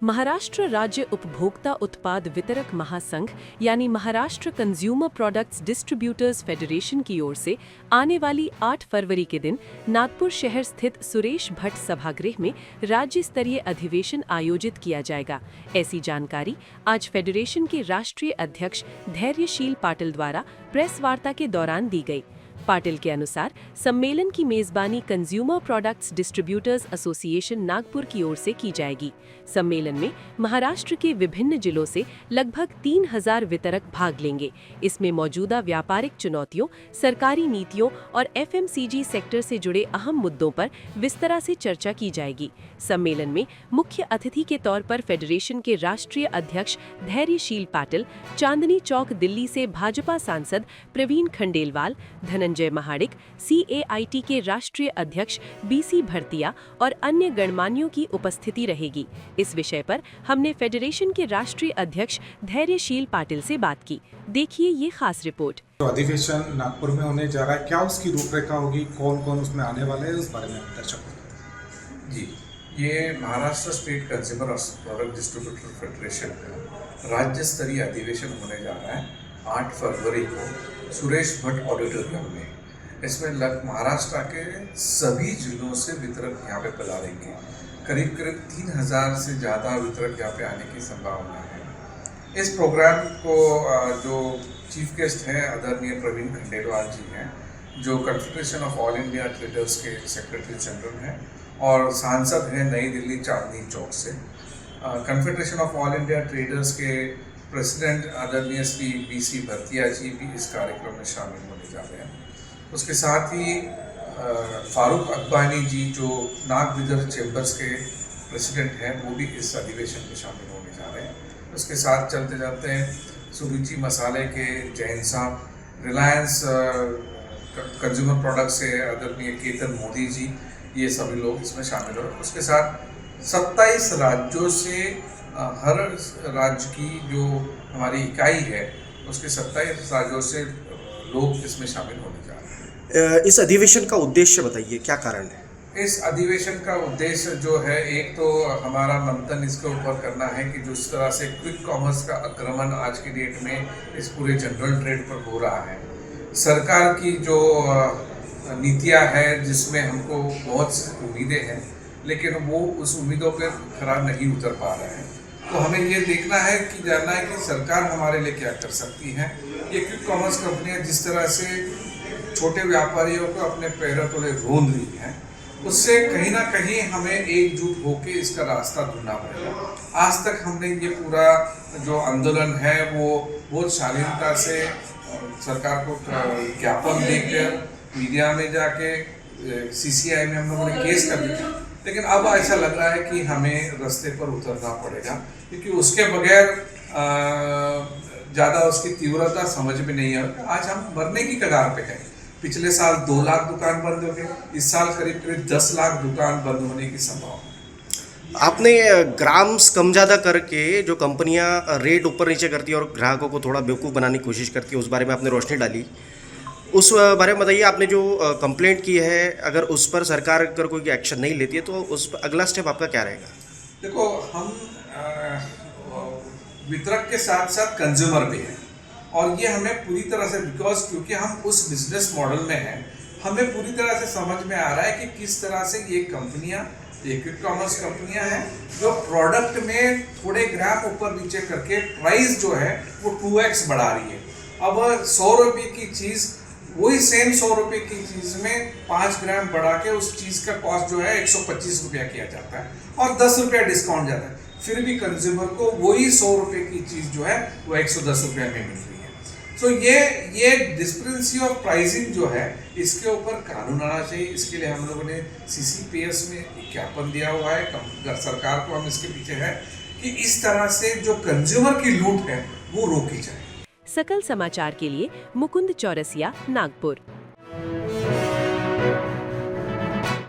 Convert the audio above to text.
महाराष्ट्र राज्य उपभोक्ता उत्पाद वितरक महासंघ यानी Maharashtra consumer products distributors federation की ओर से आने वाली 8 फरवरी के दिन नागपुर शहर स्थित सुरेश भट्ट सभागृह में राज्य स्तरीय अधिवेशन आयोजित किया जाएगा। ऐसी जानकारी आज फेडरेशन के राष्ट्रीय अध्यक्ष धैर्यशील पाटिल द्वारा प्रेस वार्ता के दौरान दी गई। पाटिल के अनुसार सम्मेलन की मेजबानी consumer products distributors association Nagpur की ओर से की जाएगी। सम्मेलन में महाराष्ट्र के विभिन्न जिलों से लगभग 3000 वितरक भाग लेंगे। इसमें मौजूदा व्यापारिक चुनौतियों, सरकारी नीतियों और एफएमसीजी सेक्टर से जुड़े अहम मुद्दों पर विस्तार से चर्चा की जाएगी। सम्मेलन में मुख्य अतिथि के तौर पर फेडरेशन के राष्ट्रीय अध्यक्ष धैर्यशील पाटिल, चांदनी चौक दिल्ली से भाजपा सांसद प्रवीण खंडेलवाल, धनंजय महाडिक, CAIT के राष्ट्रीय अध्यक्ष BC भरतिया और अन्य गणमान्यों की उपस्थिति रहेगी। इस विषय पर हमने फेडरेशन के राष्ट्रीय अध्यक्ष धैर्यशील पाटिल से बात की। देखिए ये खास रिपोर्ट। तो अधिवेशन नागपुर में होने जा रहा है, क्या उसकी रूपरेखा होगी, कौन कौन उसमें आने वाले हैं, उस बारे में दर्शकों जी, ये Maharashtra state consumer product distributor federation का राज्य स्तरीय अधिवेशन होने जा रहा है 8 फरवरी को सुरेश भट्ट ऑडिटोरियम में। इसमें महाराष्ट्र के सभी जिलों से वितरक यहाँ पे पधारेंगे। करीब 3000 से ज़्यादा वितरक यहाँ पे आने की संभावना है। इस प्रोग्राम को जो चीफ गेस्ट हैं आदरणीय प्रवीण खंडेलवाल जी हैं, जो confederation of all India traders के सेक्रेटरी जनरल हैं और सांसद हैं नई दिल्ली चांदनी चौक से। Confederation of all India traders के प्रेसिडेंट आदरणीय श्री BC भरतिया जी भी इस कार्यक्रम में शामिल होने जा रहे हैं। उसके साथ ही फारूक अकबानी जी जो नाग विदर चैम्बर्स के प्रेसिडेंट हैं, वो भी इस अधिवेशन में शामिल होने जा रहे हैं। उसके साथ चलते चलते सुरुचि मसाले के जैन साहब, रिलायंस कंज्यूमर प्रोडक्ट से आदरणीय केतन मोदी जी, ये सभी लोग इसमें शामिल हो। उसके साथ 27 राज्यों से हर राज्य की जो हमारी इकाई है उसके 27 राज्यों से लोग इसमें शामिल होने जा रहे हैं। इस अधिवेशन का उद्देश्य बताइए, क्या कारण है? इस अधिवेशन का उद्देश्य जो है, एक तो हमारा मंथन इसके ऊपर करना है कि जिस तरह से क्विक कॉमर्स का आक्रमण आज की डेट में इस पूरे जनरल ट्रेड पर हो रहा है, सरकार की जो नीतियां हैं जिसमें हमको बहुत उम्मीदें हैं लेकिन वो उस उम्मीदों पर खरा नहीं उतर पा रहे हैं, तो हमें ये देखना है कि जानना है कि सरकार हमारे लिए क्या कर सकती है। ये क्विक कॉमर्स कंपनियां जिस तरह से छोटे व्यापारियों को अपने पैरों तले रोंद रही हैं, उससे कहीं ना कहीं हमें एकजुट होकर इसका रास्ता ढूंढना पड़ेगा। आज तक हमने ये पूरा जो आंदोलन है वो बहुत शालीनता से सरकार को ज्ञापन देकर मीडिया में जाके CCI में हम लोगों ने केस कर दिया, लेकिन अब ऐसा लग रहा है कि हमें रास्ते पर उतरना पड़ेगा, क्योंकि उसके बगैर ज़्यादा उसकी तीव्रता समझ में नहीं है। आज हम मरने की कगार पे हैं। पिछले साल 2 लाख दुकान बंद हो गए, इस साल करीब करीब 10 लाख दुकान बंद होने की संभावना। आपने ग्राम्स कम ज़्यादा करके जो कंपनियां रेट ऊपर नीचे करती है और ग्राहकों को थोड़ा बेवकूफ़ बनाने की कोशिश करती है, उस बारे में आपने रोशनी डाली। उस बारे में बताइए, आपने जो कंप्लेंट की है, अगर उस पर सरकार अगर कोई एक्शन नहीं लेती है तो उस पर अगला स्टेप आपका क्या रहेगा? देखो, हम वितरक के साथ साथ कंज्यूमर भी हैं और ये हमें पूरी तरह से क्योंकि हम उस बिजनेस मॉडल में हैं, हमें पूरी तरह से समझ में आ रहा है कि किस तरह से ये कंपनियां, ये क्विक कॉमर्स कंपनियां हैं जो प्रोडक्ट में थोड़े ग्राम ऊपर नीचे करके प्राइस जो है वो 2x बढ़ा रही है। अब 100 रुपये की चीज़, वही सेम 100 रुपये की चीज़ में 5 ग्राम बढ़ा के उस चीज़ का कॉस्ट जो है 125 रुपया किया जाता है और 10 रुपया डिस्काउंट जाता है। फिर भी कंज्यूमर को वही 100 रुपये की चीज़ जो है वो 110 रुपया में मिल रही है। तो ये डिस्क्रिपेंसी ऑफ प्राइसिंग जो है, इसके ऊपर कानून आना चाहिए। इसके लिए हम लोगों ने CCPS में ज्ञापन दिया हुआ है। सरकार को हम इसके पीछे है कि इस तरह से जो कंज्यूमर की लूट है वो रोकी जाए। सकल समाचार के लिए मुकुंद चौरसिया, नागपुर।